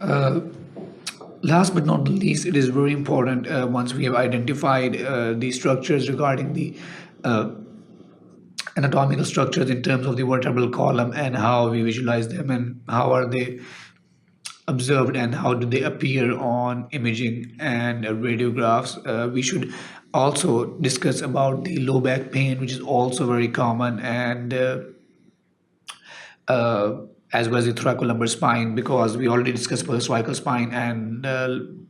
Uh, Last but not the least, it is very important once we have identified the structures regarding the uh, anatomical structures in terms of the vertebral column and how we visualize them and how are they observed and how do they appear on imaging and radiographs. We should also discuss about the low back pain, which is also very common, and uh, as well as the thoracolumbar spine, because we already discussed about the cervical spine and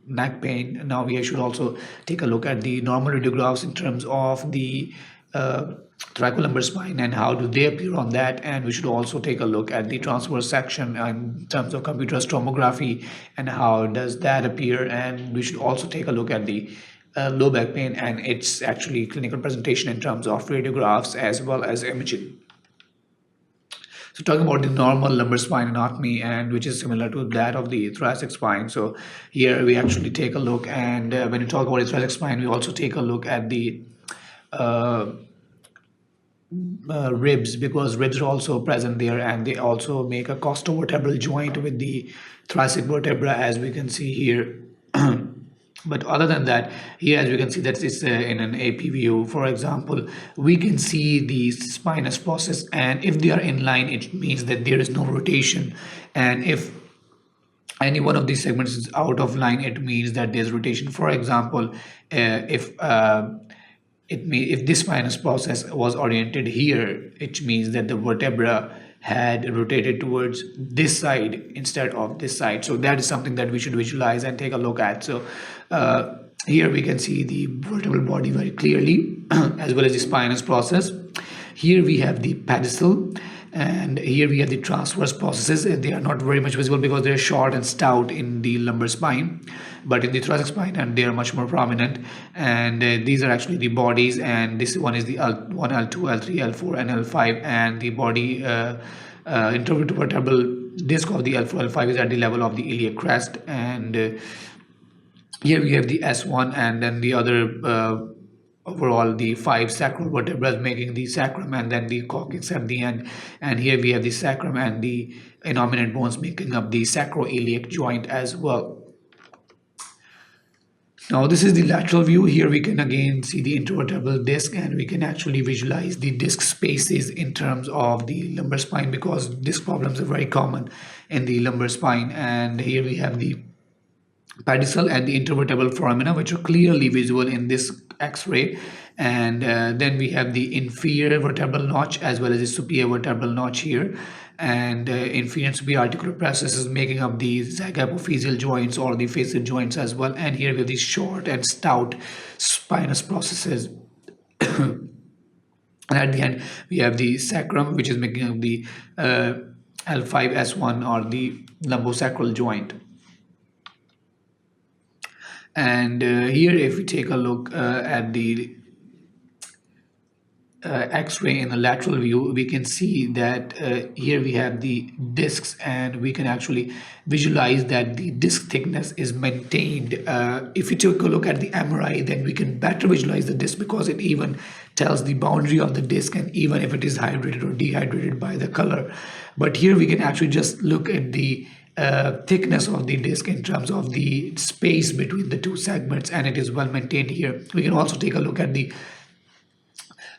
neck pain. Now we should also take a look at the normal radiographs in terms of the thoracolumbar spine and how do they appear on that. And we should also take a look at the transverse section in terms of computerized tomography and how does that appear. And we should also take a look at the low back pain and its actually clinical presentation in terms of radiographs as well as imaging. So talking about the normal lumbar spine anatomy, and which is similar to that of the thoracic spine. So here we actually take a look, and when you talk about the thoracic spine, we also take a look at the uh, ribs, because ribs are also present there, and they also make a costovertebral joint with the thoracic vertebra, as we can see here. But other than that, here as we can see that it's in an AP view, for example, we can see the spinous process, and if they are in line, it means that there is no rotation, and if any one of these segments is out of line, it means that there's rotation. For example, if this spinous process was oriented here, it means that the vertebra had rotated towards this side instead of this side. So that is something that we should visualize and take a look at. So here we can see the vertebral body very clearly as well as the spinous process. Here we have the pedicel, and here we have the transverse processes. They are not very much visible because they're short and stout in the lumbar spine, but in the thoracic spine and they are much more prominent. And these are actually the bodies, and this one is the L1, L2, L3, L4 and L5, and the body intervertebral disc of the L4, L5 is at the level of the iliac crest. And here we have the S1, and then the other overall the five sacral vertebrae making the sacrum, and then the coccyx at the end. And here we have the sacrum and the innominate bones making up the sacroiliac joint as well. Now this is the lateral view. Here we can again see the intervertebral disc, and we can actually visualize the disc spaces in terms of the lumbar spine, because disc problems are very common in the lumbar spine. And here we have the pedicel and the intervertebral foramina, which are clearly visible in this X-ray. And then we have the inferior vertebral notch as well as the superior vertebral notch here. And inferior and superior articular processes making up the zygapophyseal joints or the facet joints as well. And here we have these short and stout spinous processes. And at the end, we have the sacrum, which is making up the L5S1 or the lumbosacral joint. And here, if we take a look at the X-ray in the lateral view, we can see that here we have the discs, and we can actually visualize that the disc thickness is maintained. If we take a look at the MRI, then we can better visualize the disc, because it even tells the boundary of the disc, and even if it is hydrated or dehydrated by the color. But here we can actually just look at the thickness of the disc in terms of the space between the two segments, and it is well maintained here. We can also take a look at the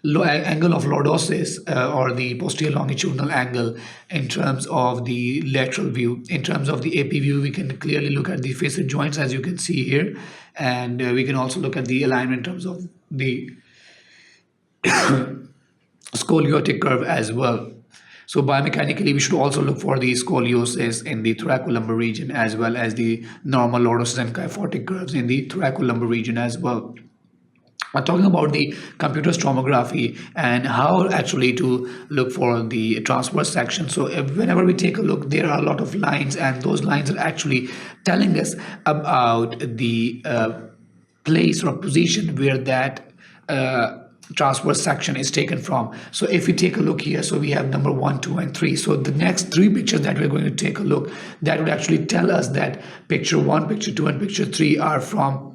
angle of lordosis or the posterior longitudinal angle in terms of the lateral view. In terms of the AP view, we can clearly look at the facet joints, as you can see here, and we can also look at the alignment in terms of the scoliotic curve as well. So biomechanically, we should also look for the scoliosis in the thoracolumbar region, as well as the normal lordosis and kyphotic curves in the thoracolumbar region as well. Talking about the computer tomography and how actually to look for the transverse section. So whenever we take a look, there are a lot of lines, and those lines are actually telling us about the place or position where that transverse section is taken from. So if we take a look here, so we have number 1, 2 and 3. So the next 3 pictures that we're going to take a look, that would actually tell us that picture 1, picture 2 and picture 3 are from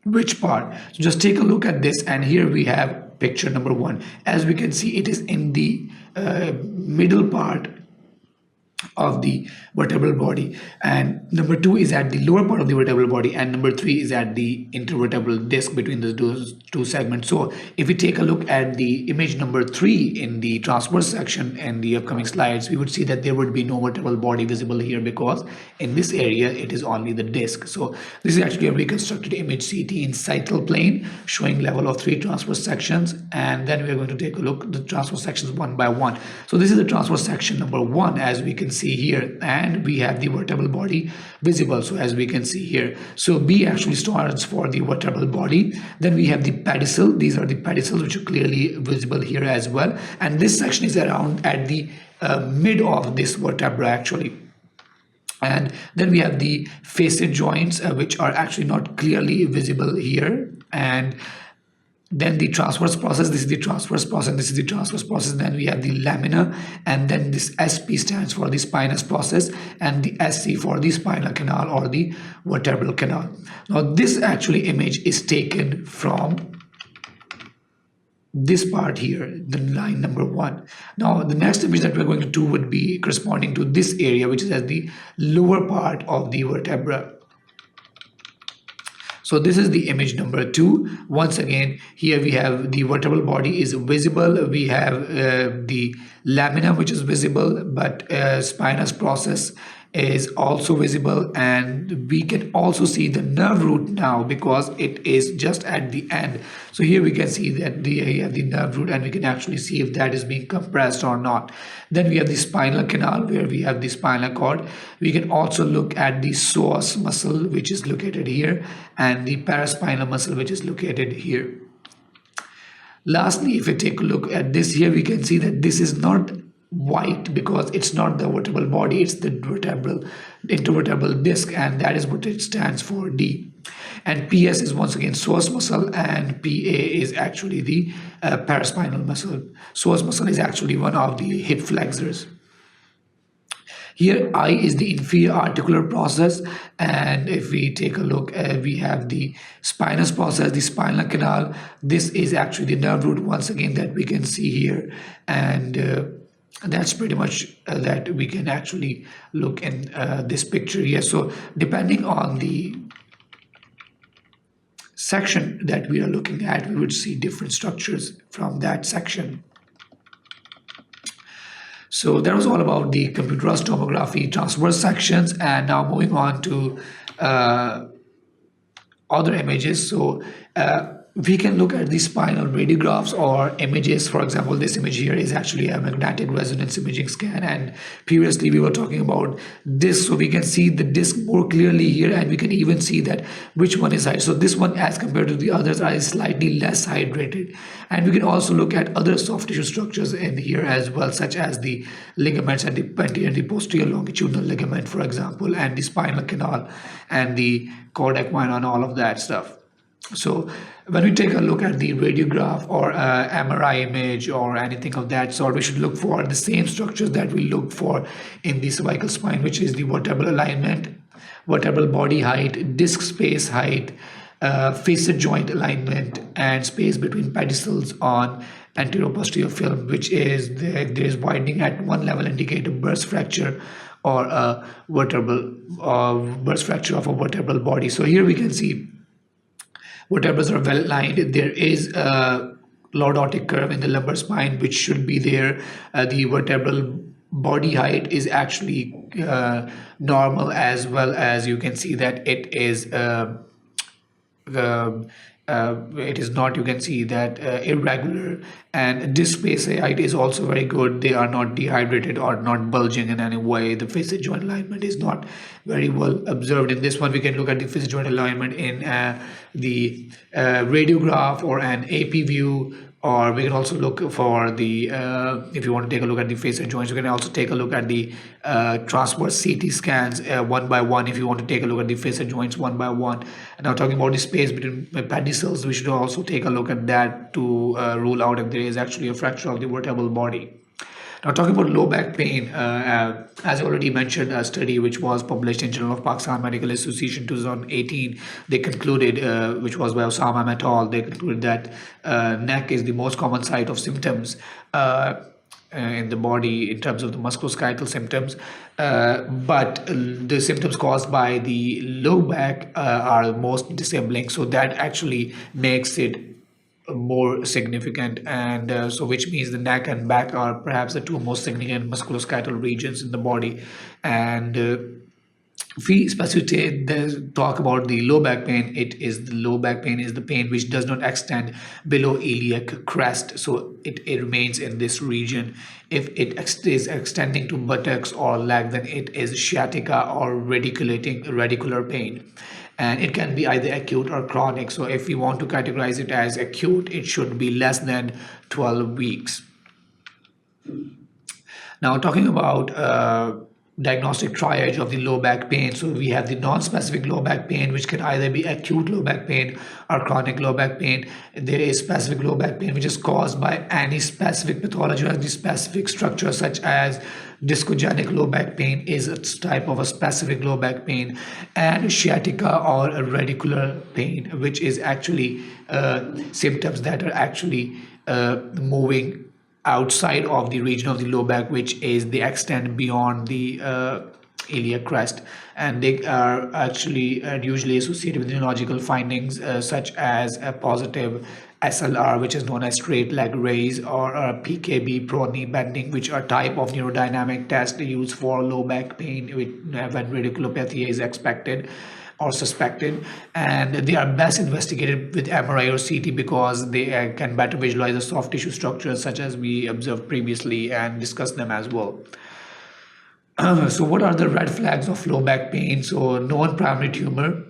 which part. So just take a look at this, and here we have picture number 1. As we can see, it is in the middle part of the vertebral body, and number 2 is at the lower part of the vertebral body, and number 3 is at the intervertebral disc between those two segments. So if we take a look at the image number 3 in the transverse section in the upcoming slides, we would see that there would be no vertebral body visible here, because in this area it is only the disc. So this is actually a reconstructed image CT in sightal plane showing level of 3 transverse sections, and then we are going to take a look at the transverse sections one by one. So this is the transverse section number 1, as we can see here, and we have the vertebral body visible, so as we can see here. So B actually stands for the vertebral body. Then we have the pedicel. These are the pedicles which are clearly visible here as well, and this section is around at the mid of this vertebra actually. And then we have the facet joints, which are actually not clearly visible here. And then the transverse process, this is the transverse process, this is the transverse process. Then we have the lamina, and then this SP stands for the spinous process, and the SC for the spinal canal or the vertebral canal. Now this actually image is taken from this part here, the line number 1. Now the next image that we're going to do would be corresponding to this area, which is at the lower part of the vertebra. So this is the image number 2. Once again, here we have the vertebral body is visible. We have the lamina, which is visible, but spinous process is also visible, and we can also see the nerve root now because it is just at the end. So here we can see that we have the nerve root, and we can actually see if that is being compressed or not. Then we have the spinal canal, where we have the spinal cord. We can also look at the psoas muscle, which is located here, and the paraspinal muscle, which is located here. Lastly, if we take a look at this here, we can see that this is not white because it's not the vertebral body, it's the intervertebral disc, and that is what it stands for, D. And PS is once again psoas muscle, and PA is actually the paraspinal muscle. Psoas muscle is actually one of the hip flexors. Here I is the inferior articular process, and if we take a look, we have the spinous process, the spinal canal. This is actually the nerve root once again that we can see here, and that's pretty much that we can actually look in this picture here. So depending on the section that we are looking at, we would see different structures from that section. So that was all about the computerized tomography transverse sections, and now moving on to other images. So we can look at the spinal radiographs or images. For example, this image here is actually a magnetic resonance imaging scan, and previously we were talking about this, so we can see the disc more clearly here, and we can even see that which one is high. So this one, as compared to the others, is slightly less hydrated. And we can also look at other soft tissue structures in here as well, such as the ligaments and the anterior and the posterior longitudinal ligament, for example, and the spinal canal and the cordac minor and all of that stuff. So when we take a look at the radiograph or MRI image or anything of that sort, we should look for the same structures that we look for in the cervical spine, which is the vertebral alignment, vertebral body height, disc space height, facet joint alignment, and space between pedicles on anterior posterior film, which is there is widening at one level indicate a burst fracture or a vertebral burst fracture of a vertebral body. So here we can see vertebrae are well aligned. There is a lordotic curve in the lumbar spine, which should be there. The vertebral body height is actually normal, as well as you can see that it is not, you can see that irregular, and disc space height is also very good. They are not dehydrated or not bulging in any way. The facet joint alignment is not very well observed in this one. We can look at the facet joint alignment in the radiograph or an AP view, or we can also look for the if you want to take a look at the facet joints, you can also take a look at the transverse CT scans one by one if you want to take a look at the facet joints one by one. And now talking about the space between pedicles, we should also take a look at that to rule out if there is actually a fracture of the vertebral body. Now talking about low back pain, as I already mentioned, a study which was published in Journal of Pakistan Medical Association 2018, they concluded, which was by Osama et al., they concluded that neck is the most common site of symptoms in the body in terms of the musculoskeletal symptoms, but the symptoms caused by the low back are most disabling. So that actually makes it more significant, and so which means the neck and back are perhaps the two most significant musculoskeletal regions in the body. And if we specifically talk about the low back pain, the low back pain is the pain which does not extend below iliac crest, so it remains in this region. If it is extending to buttocks or leg, then it is sciatica or radicular pain, and it can be either acute or chronic. So if we want to categorize it as acute, it should be less than 12 weeks. Now, talking about diagnostic triage of the low back pain. So we have the non-specific low back pain, which can either be acute low back pain or chronic low back pain. There is specific low back pain, which is caused by any specific pathology or any specific structure, such as discogenic low back pain is a type of a specific low back pain, and sciatica or a radicular pain, which is actually symptoms that are actually moving outside of the region of the low back, which is the extent beyond the iliac crest, and they are actually usually associated with neurological findings such as a positive SLR, which is known as straight leg raise, or a PKB, pro knee bending, which are type of neurodynamic tests used for low back pain when radiculopathy is expected or suspected, and they are best investigated with MRI or CT because they can better visualize the soft tissue structures such as we observed previously and discuss them as well. So what are the red flags of low back pain? So known primary tumor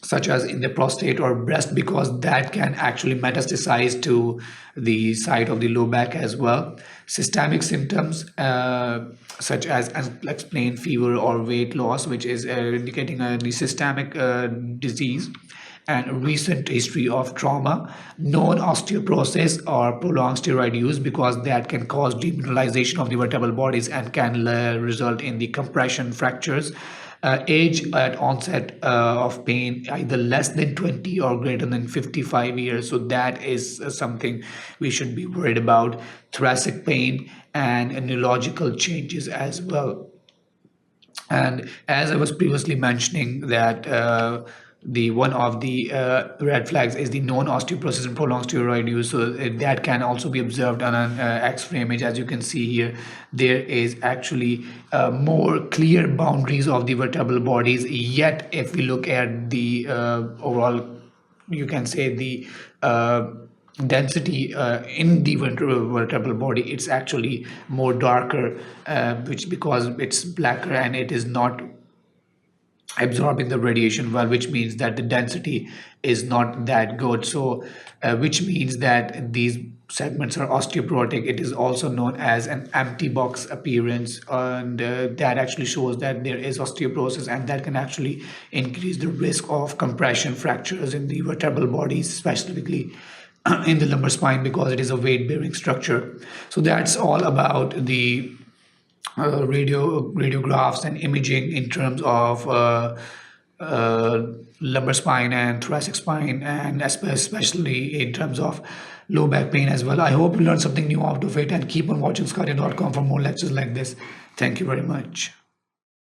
such as in the prostate or breast, because that can actually metastasize to the site of the low back as well. Systemic symptoms such as unexplained fever or weight loss, which is indicating a systemic disease, and recent history of trauma, known osteoporosis or prolonged steroid use, because that can cause demineralization of the vertebral bodies and can result in the compression fractures. Age at onset of pain either less than 20 or greater than 55 years, so that is something we should be worried about. Thoracic pain and neurological changes as well. And as I was previously mentioning that the one of the red flags is the known osteoporosis and prolonged steroid use. So that can also be observed on an X-ray image. As you can see here, there is actually more clear boundaries of the vertebral bodies. Yet, if we look at the overall, you can say the density in the vertebral body, it's actually more darker, which because it's blacker and it is not absorbing the radiation well, which means that the density is not that good. So which means that these segments are osteoporotic. It is also known as an empty box appearance, and that actually shows that there is osteoporosis, and that can actually increase the risk of compression fractures in the vertebral bodies, specifically in the lumbar spine, because it is a weight-bearing structure. So that's all about the radiographs and imaging in terms of lumbar spine and thoracic spine, and especially in terms of low back pain as well. I hope you learned something new out of it, and keep on watching sqadia.com for more lectures like this. Thank you very much.